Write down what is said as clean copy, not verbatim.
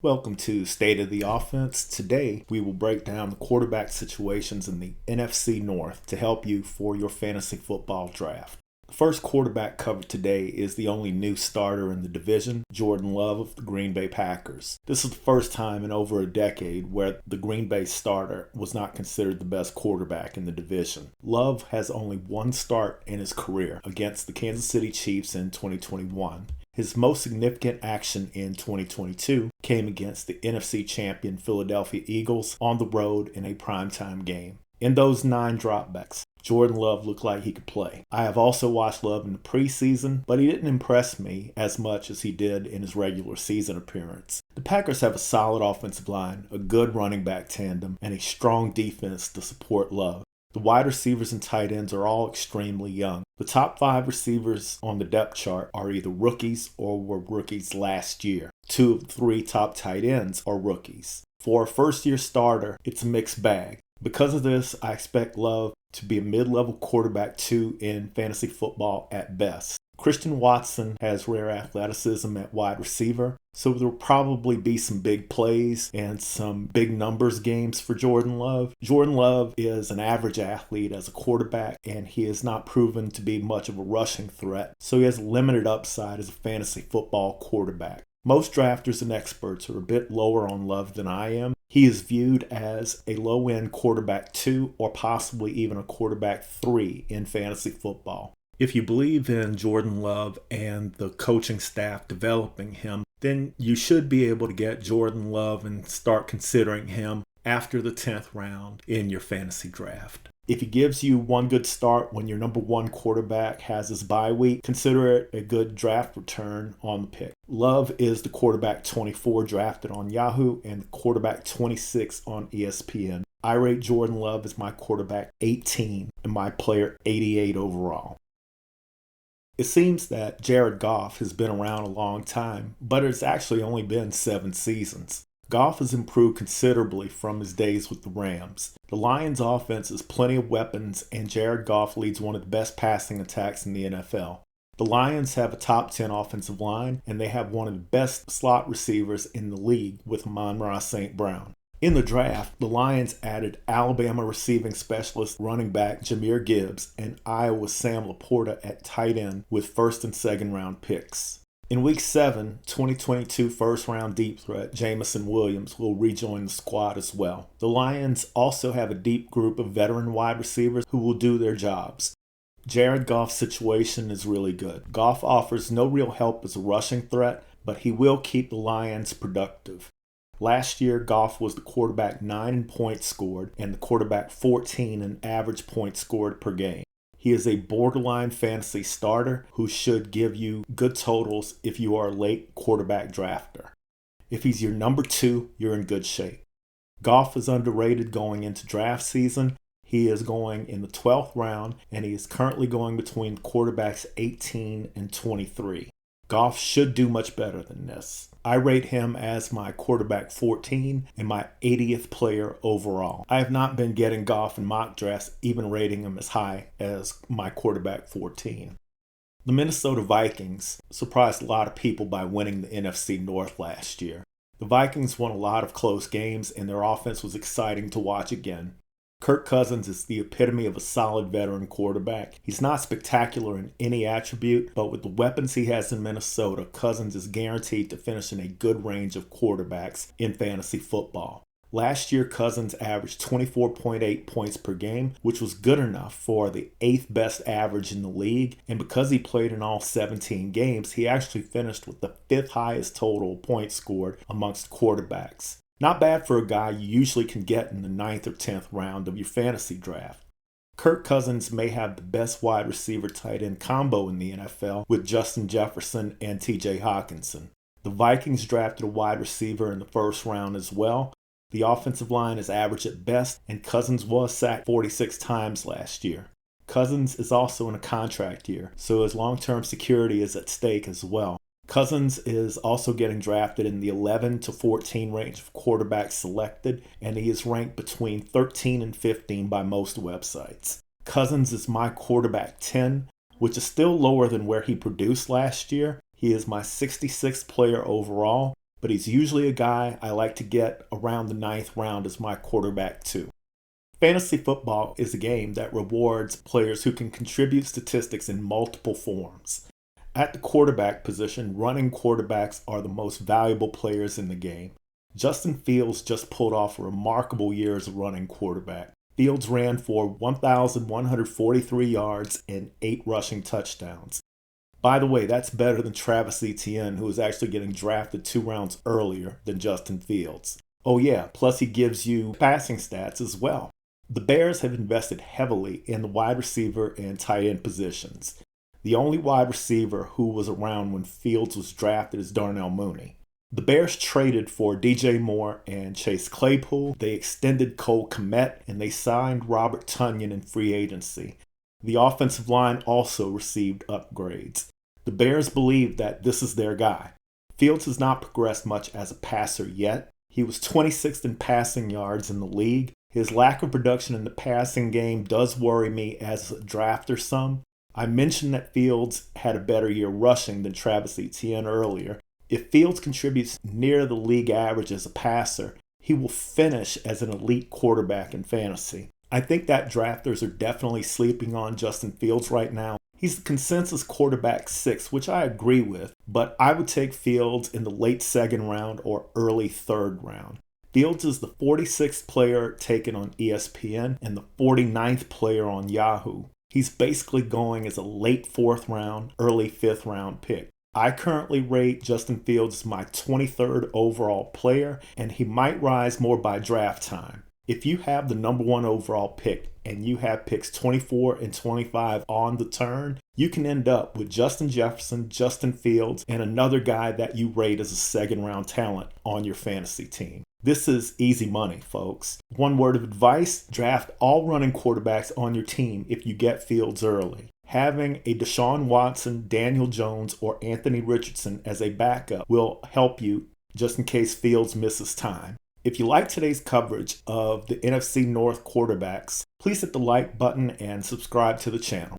Welcome to State of the Offense. Today, we will break down the quarterback situations in the NFC North to help you for your fantasy football draft. The first quarterback covered today is the only new starter in the division, Jordan Love of the Green Bay Packers. This is the first time in over a decade where the Green Bay starter was not considered the best quarterback in the division. Love has only one start in his career against the Kansas City Chiefs in 2021. His most significant action in 2022 came against the NFC champion Philadelphia Eagles on the road in a primetime game. In those 9 dropbacks, Jordan Love looked like he could play. I have also watched Love in the preseason, but he didn't impress me as much as he did in his regular season appearance. The Packers have a solid offensive line, a good running back tandem, and a strong defense to support Love. The wide receivers and tight ends are all extremely young. The top 5 receivers on the depth chart are either rookies or were rookies last year. 2 of the 3 top tight ends are rookies. For a first-year starter, it's a mixed bag. Because of this, I expect Love to be a mid-level quarterback 2 in fantasy football at best. Christian Watson has rare athleticism at wide receiver, so there will probably be some big plays and some big numbers games for Jordan Love. Jordan Love is an average athlete as a quarterback, and he has not proven to be much of a rushing threat, so he has limited upside as a fantasy football quarterback. Most drafters and experts are a bit lower on Love than I am. He is viewed as a low-end quarterback 2 or possibly even a quarterback 3 in fantasy football. If you believe in Jordan Love and the coaching staff developing him, then you should be able to get Jordan Love and start considering him after the 10th round in your fantasy draft. If he gives you one good start when your number 1 quarterback has his bye week, consider it a good draft return on the pick. Love is the quarterback 24 drafted on Yahoo and the quarterback 26 on ESPN. I rate Jordan Love as my quarterback 18 and my player 88 overall. It seems that Jared Goff has been around a long time, but it's actually only been 7 seasons. Goff has improved considerably from his days with the Rams. The Lions' offense has plenty of weapons, and Jared Goff leads one of the best passing attacks in the NFL. The Lions have a top 10 offensive line, and they have one of the best slot receivers in the league with Amon-Ra St. Brown. In the draft, the Lions added Alabama receiving specialist running back Jahmyr Gibbs and Iowa's Sam Laporta at tight end with first and second round picks. In Week 7, 2022 first-round deep threat Jameson Williams will rejoin the squad as well. The Lions also have a deep group of veteran wide receivers who will do their jobs. Jared Goff's situation is really good. Goff offers no real help as a rushing threat, but he will keep the Lions productive. Last year, Goff was the quarterback 9 in points scored and the quarterback 14 in average points scored per game. He is a borderline fantasy starter who should give you good totals if you are a late quarterback drafter. If he's your number 2, you're in good shape. Goff is underrated going into draft season. He is going in the 12th round, and he is currently going between quarterbacks 18 and 23. Goff should do much better than this. I rate him as my quarterback 14 and my 80th player overall. I have not been getting Goff in mock drafts, even rating him as high as my quarterback 14. The Minnesota Vikings surprised a lot of people by winning the NFC North last year. The Vikings won a lot of close games, and their offense was exciting to watch again. Kirk Cousins is the epitome of a solid veteran quarterback. He's not spectacular in any attribute, but with the weapons he has in Minnesota, Cousins is guaranteed to finish in a good range of quarterbacks in fantasy football. Last year, Cousins averaged 24.8 points per game, which was good enough for the 8th best average in the league, and because he played in all 17 games, he actually finished with the 5th highest total points scored amongst quarterbacks. Not bad for a guy you usually can get in the 9th or 10th round of your fantasy draft. Kirk Cousins may have the best wide receiver tight end combo in the NFL with Justin Jefferson and TJ Hawkinson. The Vikings drafted a wide receiver in the first round as well. The offensive line is average at best, and Cousins was sacked 46 times last year. Cousins is also in a contract year, so his long-term security is at stake as well. Cousins is also getting drafted in the 11 to 14 range of quarterbacks selected, and he is ranked between 13 and 15 by most websites. Cousins is my quarterback 10, which is still lower than where he produced last year. He is my 66th player overall. but he's usually a guy I like to get around the 9th round as my quarterback too. Fantasy football is a game that rewards players who can contribute statistics in multiple forms. At the quarterback position, running quarterbacks are the most valuable players in the game. Justin Fields just pulled off a remarkable year as a running quarterback. Fields ran for 1,143 yards and 8 rushing touchdowns. By the way, that's better than Travis Etienne, who is actually getting drafted 2 rounds earlier than Justin Fields. Oh yeah, plus he gives you passing stats as well. The Bears have invested heavily in the wide receiver and tight end positions. The only wide receiver who was around when Fields was drafted is Darnell Mooney. The Bears traded for DJ Moore and Chase Claypool. They extended Cole Kmet, and they signed Robert Tonyan in free agency. The offensive line also received upgrades. The Bears believe that this is their guy. Fields has not progressed much as a passer yet. He was 26th in passing yards in the league. His lack of production in the passing game does worry me as a drafter some. I mentioned that Fields had a better year rushing than Travis Etienne earlier. If Fields contributes near the league average as a passer, he will finish as an elite quarterback in fantasy. I think that drafters are definitely sleeping on Justin Fields right now. He's the consensus quarterback 6, which I agree with, but I would take Fields in the late 2nd round or early 3rd round. Fields is the 46th player taken on ESPN and the 49th player on Yahoo. He's basically going as a late 4th round, early 5th round pick. I currently rate Justin Fields as my 23rd overall player, and he might rise more by draft time. If you have the number 1 overall pick and you have picks 24 and 25 on the turn, you can end up with Justin Jefferson, Justin Fields, and another guy that you rate as a 2nd round talent on your fantasy team. This is easy money, folks. One word of advice, draft all running quarterbacks on your team if you get Fields early. Having a Deshaun Watson, Daniel Jones, or Anthony Richardson as a backup will help you just in case Fields misses time. If you like today's coverage of the NFC North quarterbacks, please hit the like button and subscribe to the channel.